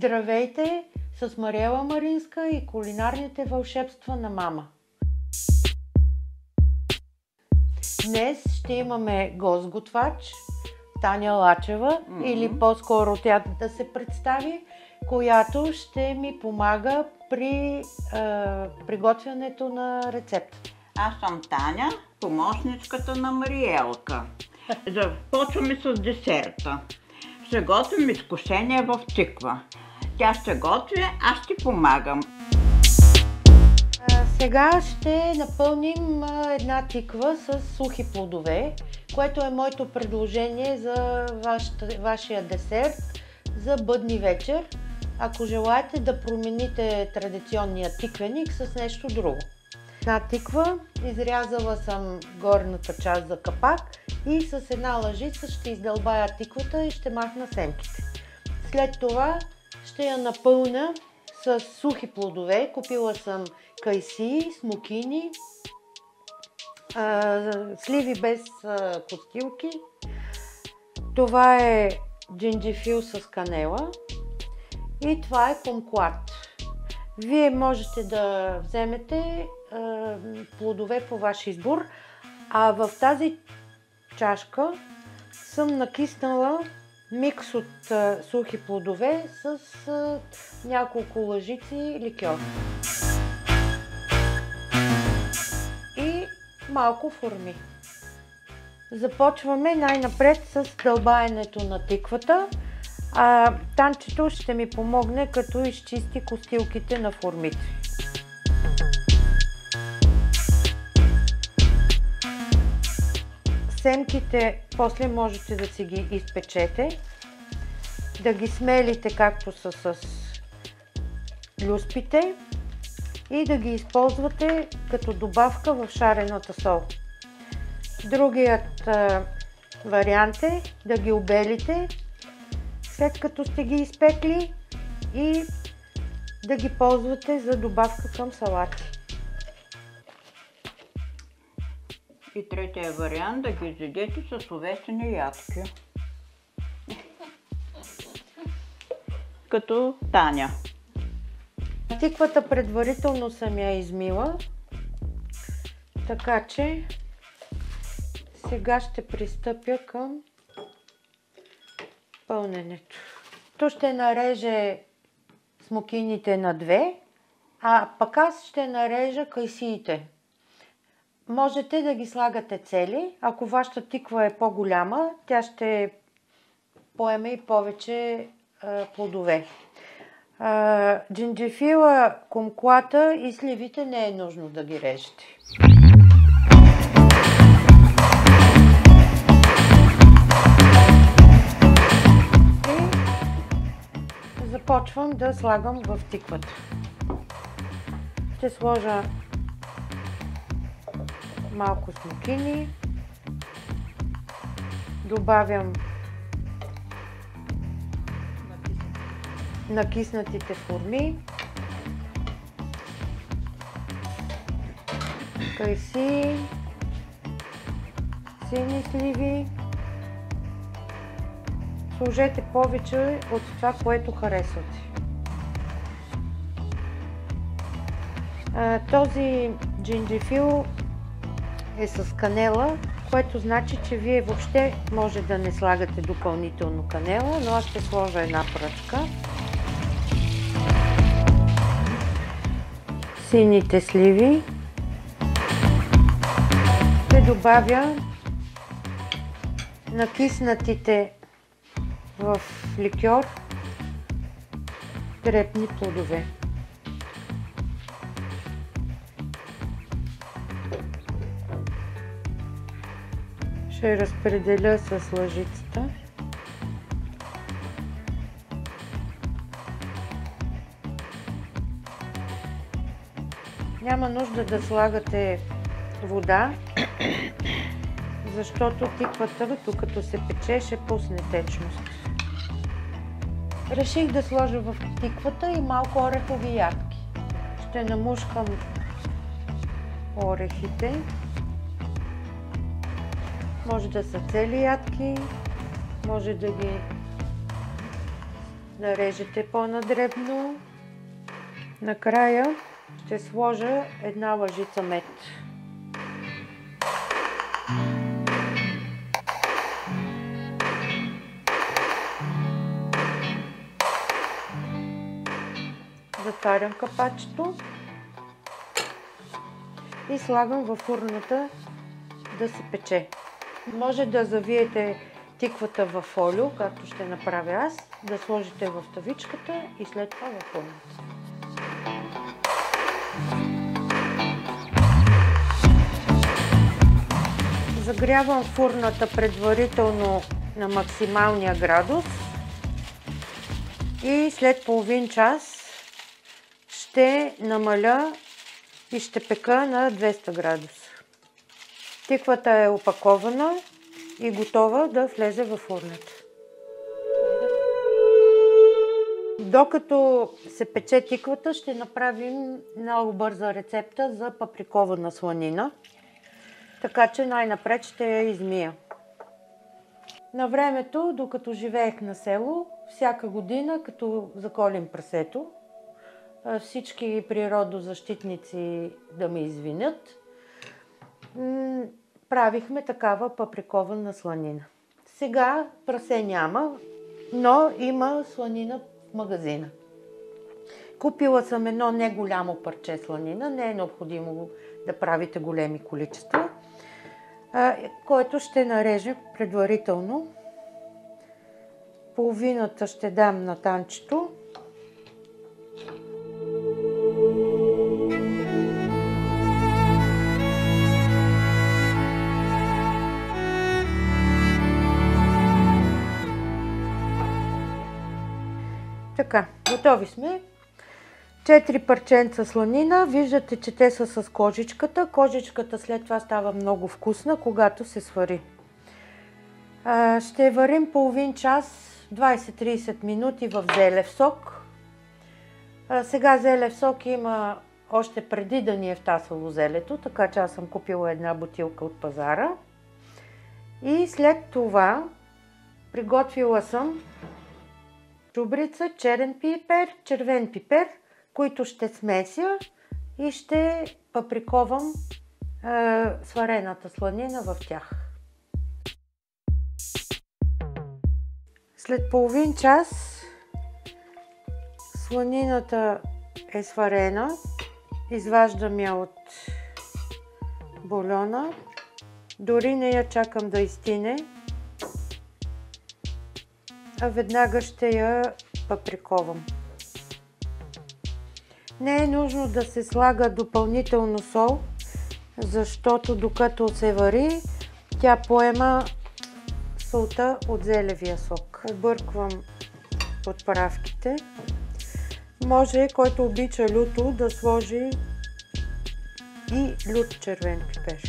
Здравейте с Мариела Маринска и кулинарните вълшебства на мама. Днес ще имаме гост-готвач Таня Лачева, или по-скоро тя да се представи, която ще ми помага при приготвянето на рецепта. Аз съм Таня, помощничката на Мариелка. Започваме с десерта. Ще готвим изкушение в тиква. Тя ще готви, аз ще помагам. Сега ще напълним една тиква с сухи плодове, което е моето предложение за вашия десерт за бъдни вечер, ако желаете да промените традиционния тиквеник с нещо друго. Една тиква, изрязала съм горната част за капак и с една лъжица ще издълбая тиквата и ще махна семките. След това ще я напълня с сухи плодове. Купила съм кайсии, смокини, сливи без костилки. Това е джинджифил с канела и това е кумклат. Вие можете да вземете плодове по ваш избор, а в тази чашка съм накиснала микс от сухи плодове с няколко лъжици ликьор и малко форми. Започваме най-напред с дълбаенето на тиквата. Танчето ще ми помогне, като изчисти костилките на формите. Семките после можете да си ги изпечете, да ги смелите както са с люспите и да ги използвате като добавка в шарената сол. Другият вариант е да ги обелите, след като сте ги изпекли, и да ги ползвате за добавка към салати. И третия вариант да ги изядете с овесени ядки. Като Таня. Тиквата предварително съм я измила, така че сега ще пристъпя към пълненето. То ще нареже смокините на две, а пък аз ще нарежа кайсиите. Можете да ги слагате цели. Ако вашата тиква е по-голяма, тя ще поеме и повече плодове. Джинджифила, кумклата и сливите не е нужно да ги режете. И започвам да слагам в тиквата. Ще сложа малко смокини, добавям накиснатите форми, кайсии, сини сливи. Сложете повече от това, което харесвате. Този джинджифил е с канела, което значи, че вие въобще може да не слагате допълнително канела, но аз ще сложа една пръчка. Сините сливи. Ще добавя накиснатите в ликьор дребни плодове. Ще разпределя с лъжицата. Няма нужда да слагате вода, защото тиквата, докато се пече, ще пусне течност. Реших да сложа в тиквата и малко орехови ядки. Ще намушкам орехите. Може да са цели ядки, може да ги нарежете по-надребно. Накрая ще сложа една лъжица мед. Затварям капачето и слагам във фурната да се пече. Може да завиете тиквата в фолио, както ще направя аз, да сложите в тавичката и след това във фурната. Загрявам фурната предварително на максималния градус и след половин час ще намаля и ще пека на 200 градуса. Тиквата е опакована и готова да влезе във фурната. Докато се пече тиквата, ще направим много бърза рецепта за паприкована сланина. Така че най-напред ще я измия. На времето, докато живеех на село, всяка година, като заколим прасето, всички природозащитници да ме извинят, правихме такава паприкована сланина. Сега прасе няма, но има сланина в магазина. Купила съм едно не голямо парче сланина, не е необходимо да правите големи количества, който ще нарежем предварително. Половината ще дам на танчето. Така, готови сме. 4 парченца сланина. Виждате, че те са с кожичката. Кожичката след това става много вкусна, когато се свари. Ще варим половин час, 20-30 минути в зелев сок. Сега зелев сок има още преди да ни е втасало зелето, така че аз съм купила една бутилка от пазара. И след това приготвила съм чубрица, черен пипер, червен пипер, които ще смеся и ще паприковам сварената сланина в тях. След половин час сланината е сварена, изваждам я от бульона, дори не я чакам да изстине, а веднага ще я паприковам. Не е нужно да се слага допълнително сол, защото докато се вари, тя поема солта от зелевия сок. Обърквам подправките. Може, който обича люто, да сложи и лют червен пипер.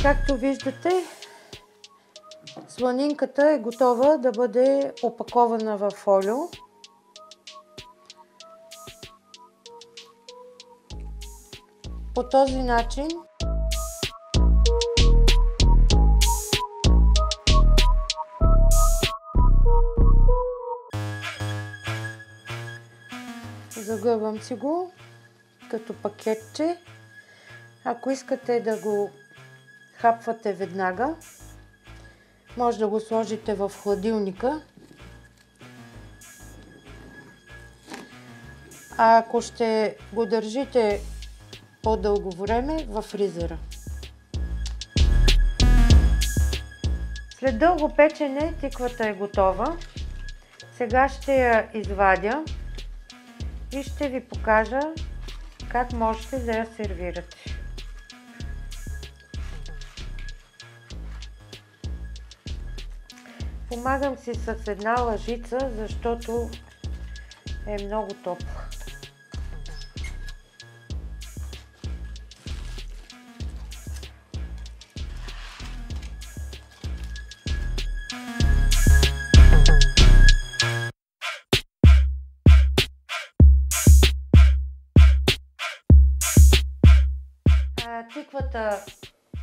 Както виждате, сланинката е готова да бъде опакована в фолио. По този начин загъвам си го като пакетче. Ако искате да го хапвате веднага, може да го сложите в хладилника. А ако ще го държите по-дълго време, във фризера. След дълго печене тиквата е готова. Сега ще я извадя и ще ви покажа как можете да я сервирате. Помагам си с една лъжица, защото е много топла.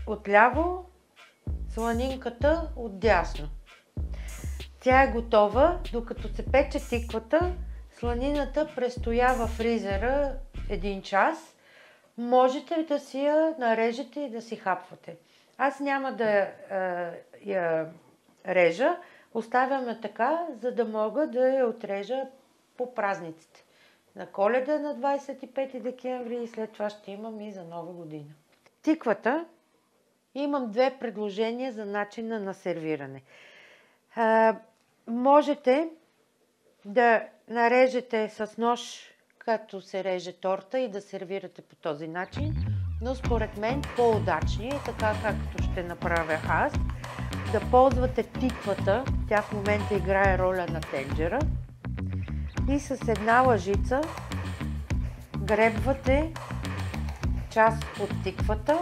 отляво, сланинката отдясно. Тя е готова, докато се пече тиквата, сланината престоя в фризера 1 час. Можете да си я нарежете и да си хапвате. Аз няма да я режа, оставяме така, за да мога да я отрежа по празниците. На Коледа на 25 декември и след това ще имам и за Нова година. Тиквата имам 2 предложения за начина на сервиране. Можете да нарежете с нож, като се реже торта и да сервирате по този начин, но според мен по-удачни, така както ще направя аз, да ползвате тиквата, тя в момента играе роля на тенджера, и с една лъжица гребвате част от тиквата,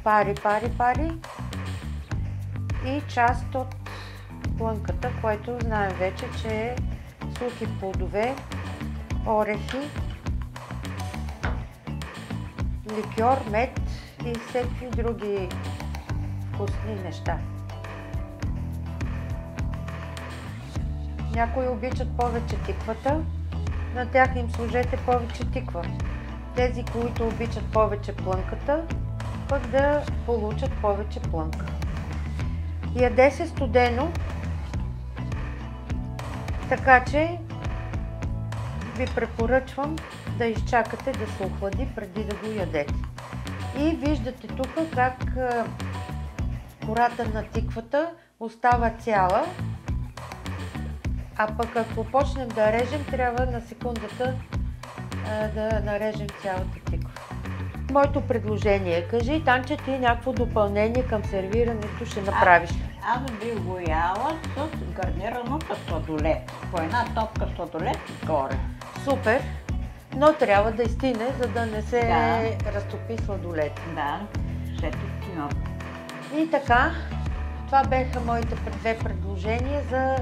пари и част от плънката, което знаем вече, че е сухи плодове, орехи, ликьор, мед и всеки други вкусни неща. Някои обичат повече тиквата, на тях им сложете повече тиква. Тези, които обичат повече плънката, пък да получат повече плънка. Яде се студено, така че ви препоръчвам да изчакате да се охлади преди да го ядете. И виждате тук как кората на тиквата остава цяла, а пък ако почнем да режем, трябва на секундата да нарежем цялата тиква. Моето предложение е, кажи, Танче, ти някакво допълнение към сервирането ще направиш. Аз бих го яла с гарнираното сладолет. По една топка сладолет горе. Супер, но трябва да изстине, за да не се разтопи сладолет. Да, след изтина. И така, това бяха моите 2 предложения за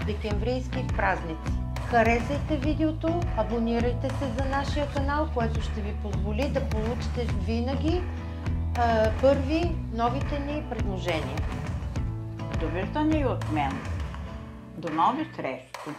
декемврийски празници. Харесайте видеото, абонирайте се за нашия канал, което ще ви позволи да получите винаги първи новите ни предложения. Довиждане и от мен. До нови срещи!